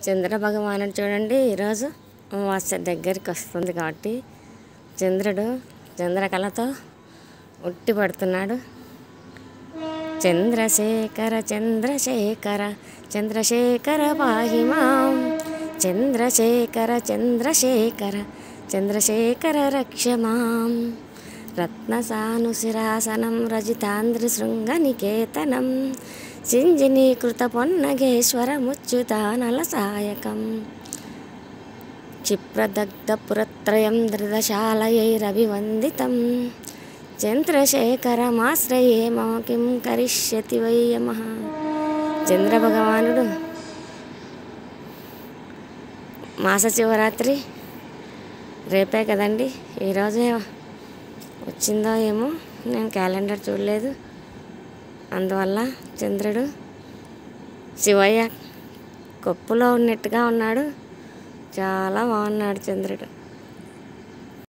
చంద్ర భగవానుడు చూడండి, ఈరోజు అమావాస్య దగ్గరికి వస్తుంది కాబట్టి చంద్రుడు చంద్రకళతో ఉట్టి పడుతున్నాడు. చంద్రశేఖర చంద్రశేఖర చంద్రశేఖర పాహి మాం, చంద్రశేఖర చంద్రశేఖర చంద్రశేఖర రక్ష మాం. రత్నసానుశిరాసనం రజితాంధ్రశృంగనికేతనం, సింజినీకృత పొన్నగేశ్వరముచ్యుతానలసాయకం. క్షిప్రదగ్ధపురత్రయం ధృతశాలయైరభివందితం, చంద్రశేఖరమాశ్రయే మమ కిం కరిష్యతి వై యమః. చంద్రభగవానుడు మాస శివరాత్రి రేపే కదండి, ఈరోజే వచ్చిందో ఏమో, నేను క్యాలెండర్ చూడలేదు. అందువల్ల చంద్రుడు శివయ్య కొప్పులో ఉన్నట్టుగా ఉన్నాడు. చాలా బాగున్నాడు చంద్రుడు.